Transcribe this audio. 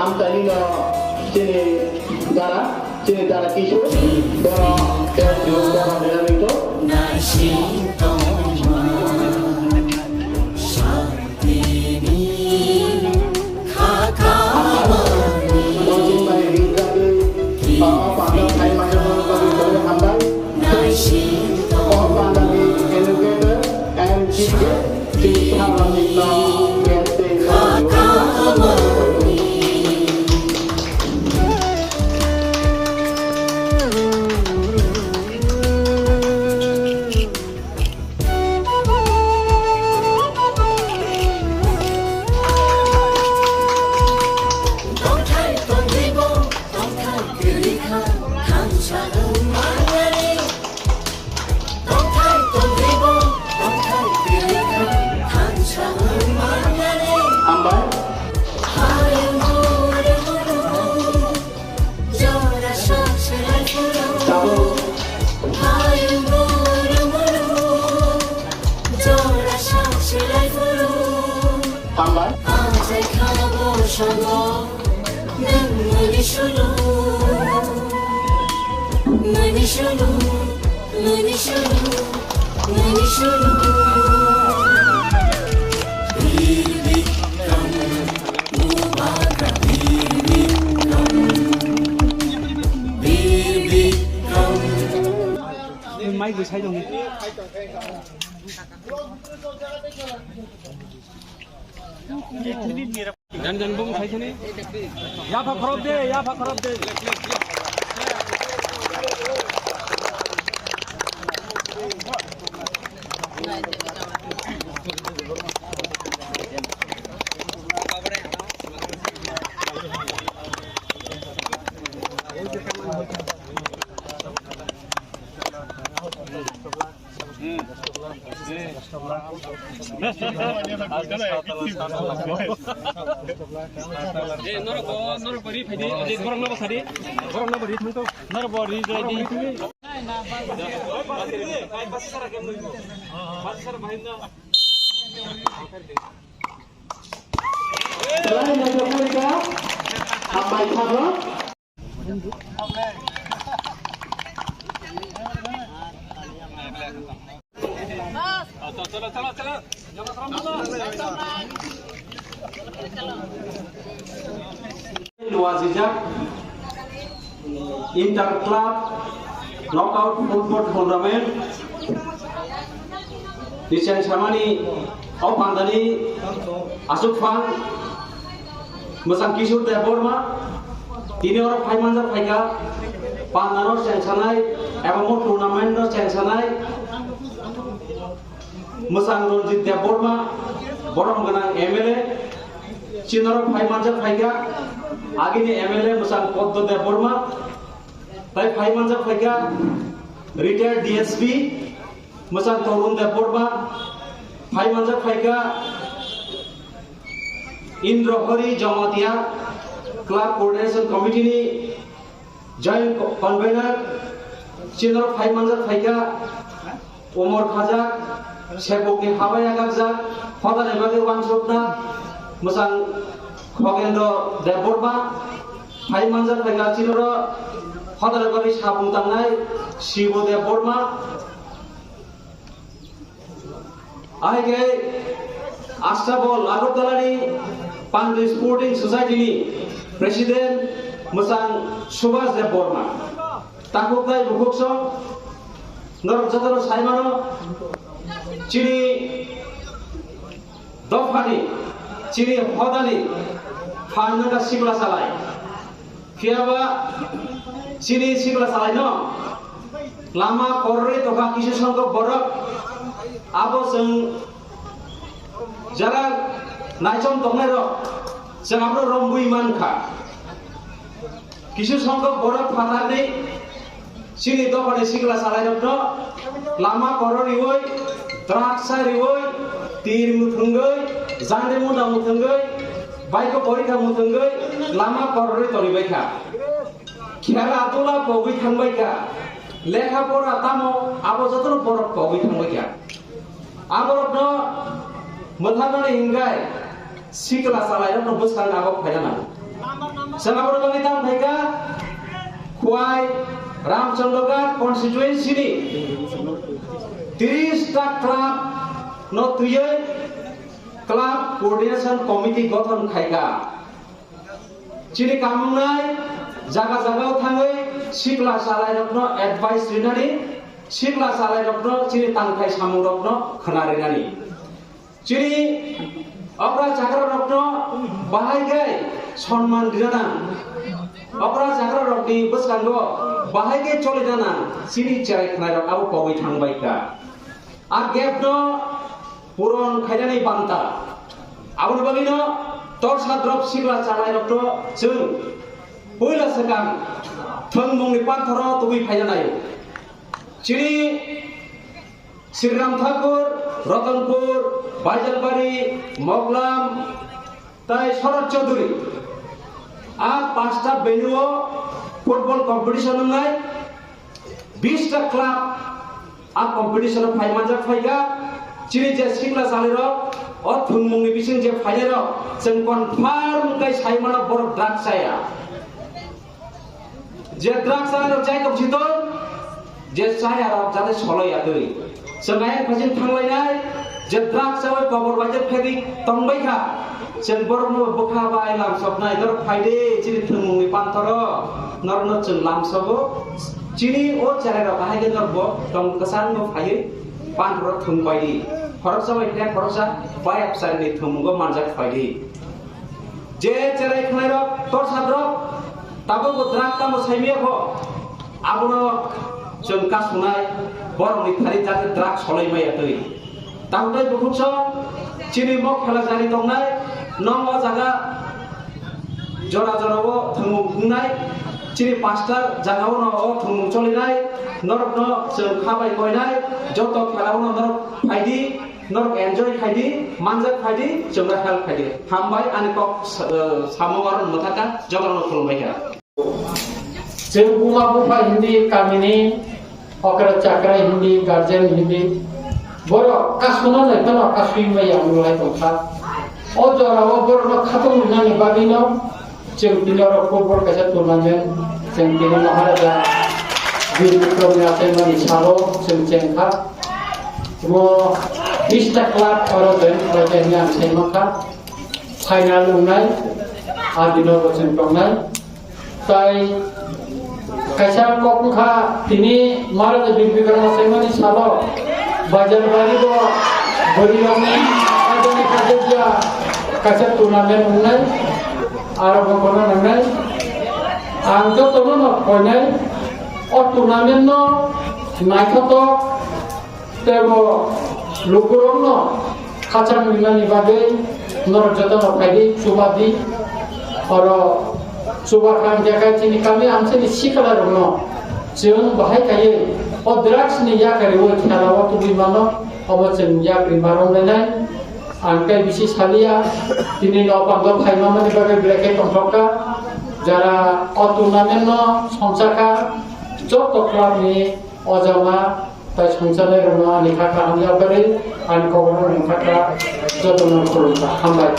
amtani no sini dara kisho dara terjo dara dinamiko máy vừa xây rồi dan bung saya sini ya pak khorob deh nor bari phai di gorong na basadi gorong na bari thang to nor bari jai di Wazijak Inter Club Knockout Football Tournament Dicen Samani Opandani Asuk Fan Mesang Kisur Deborma Tini orang Paimanjar Paika Pandanor Sensanai Emamo Tournament Sensanai Mesang Ronjit Deborma Borong Ganang MLA Chinor Paimanjar Paika आगे ने MLA मुसान पद Debbarma ताई फाइव मंजा फाइका retired DSP मुसान Tarun Debbarma फाइव मंजा फाइका Indrahari Jamatia club coordination committee नि जॉइंट कन्वेनर चिनर फाइव मंजा फाइका उमर खाजा सेबकनि हाबाया गाजा फदाने बागे वानसबना मुसान खगेन्द्र देवबर्मा फाइ मानजार फाइका चिनर हदारबारि साबुं तांनाय शिव देवबर्मा आइगे आस्ताबल आगरतलानि पांडु स्पोर्टिंग सोसाइटिनि प्रेसिडेंट मोजां सुभाष देवबर्मा ताकुकाय बुकुकसं नरजतन साइमानो चिनि दफानि चिनि हदानि फाननगा सिगला सालाय फियाबा चिनि सिगला सालाय न लामा कररे तका किसु संग बरक आबो जों जारा नायसम दंनाय र जों आब्रो रम्बुइ मानखा किसु संग बरक फानानै चिनि दफानि सिगला सालाय न लामा कररि वय द्राक्षा रिवय तीर मुथुंगै जांदे मुदा मुथुंगै बाइक परीक्षा मुथुंगै लामा कररे तरिबायखा खेला आतुला कवि थांबायखा लेखा पढ़ा तामो आबो जतन बरफ कवि थांबायखा आबरनो मोथानानै हिंगाय सिगला सालायनो बसखां आबो फायना Sengapura bagi tam mereka Kuai Ramchandra constituency ni 30 ta club no tuye club coordination committee গঠন খাইকা চিনি কামনাই জায়গা জায়গাও থাঙ্গৈ সিকলা সালাই রত্ন অ্যাডভাইস রিনানি সিকলা সালাই রত্ন চিনি তাংখাই সামু রত্ন খনারিনানি চিনি অপরা চাকরা রত্ন বাহাই গাই সম্মান দিনা অপরা চাকরা রত্নি বসকাঙ্গ বাহাই গাই চলে জানা চিনি চাই খনাই রক আবু পগৈ থাংবাইকা আর গেপ ন পুরন খাইনানি বান্তা আবুনি বাগিনো tor sadrop sigla chalai rok to jeng poila sekang thongmung ni panthoro tubi phaijanai chiri Sriram Thakur Ratanpur Baijalbari Moglam tai Sharat Chaudhuri আর 5টা বেনুও ফুটবল কম্পিটিশন নাই 20টা ক্লাব আর কম্পিটিশন ফাইমাজা ফাইগা চিনি যে সিংলা চালির ও থুনমুংনি বিসিং যে ফাইলের जों কনফার্ম গাই সাইমানা বড় ড্রাগ চায়া যে ড্রাগ চালার যাই কবছিত যে চাই আর যাতে সলয়া তৈ जों আই ফাজিন থাংলাইনাই যে ড্রাগ চাওয়াই কবর বাজে ফেরি তংবাইখা जों বরনো বখাবাই লামসবনাই দর ফাইদে চিনি থুনমুংনি পান্থর নরন जों লামসবো চিনি ও চালের বাহাইগে নরব দং কসান গো ফাইয়ে পান্থর থুনবাইদি খরচা বাইতে খরচা বাই আপসাইনি থুমুগো মানজাক ফাইদি যে চেরাই খনাইর তোর সাদ্র তাবো দ্রাক কামো সাইমিয়া ভ আবনো जों কাসুনাই বরনি থারি যাতে দ্রাক সলাইমাইয়া তৈ তাহলে বুকুছ চিনি মক খেলা জানি দংনাই নং ও জায়গা জরা জরাবো থুমুং বুংনাই চিনি 5টা জায়গাও ন ও থুমুং চলিনাই নরক ন जों খাবাই কইনাই যত খেলাও ন নরক ফাইদি নরক এনজয় খাইদি মানজাক খাইদি जों হেল্প খাইদি হামবাই আনি কক সামগার মথাকা জগন খুলবাইকা जों बुमा बुफा हिंदी कामिनी अकरा चाकरा हिंदी गार्जियन हिंदी बर कासुना लेखन कासुई मैया मुलाय दंखा अ जराव बर खातम नानि बागिनो जों दिनर फुटबल कासा टुर्नामेन्ट जों दिनै महाराजा वीर विक्रम नाथेमानि सारो जों जेंखा वो 20टा क्लाब और जों रायजोनि आमसेमाखा फाइनाल उनाय आदिनो जों दंनाय ताई kaisa kokha tini Maharaja Bir Vikram नाथेमानि सारो बाजारबारि bo बरियंनि आदनि काजेया कासा टुर्नामेन्ट उनाय आरो बखना नांनाय आं जतनो न फयनाय अ टुर्नामेन्ट न नायथातो तेबो लुकुरम न खाचां मिनानि बागै नर जतन फायदि सुबादि आरो सुबा खाम जागाय चिनि कामि आमसेनि सिकला रंग जों बाहाय खायो अ ड्राग्स नि याकारि वो खेलाव तुबि मानो अब जों याक्रि मारंलायनाय आंकाय बिसि सालिया दिनै न पांग फाइमामानि बागै ब्रेके तंथका যারা অ টুর্নামেন্ট সংসাকা যত ক্লাবনি অজামা তাই সংসারের লেখা কাহানি আবারে আইন কবর লেখা যত হামবাই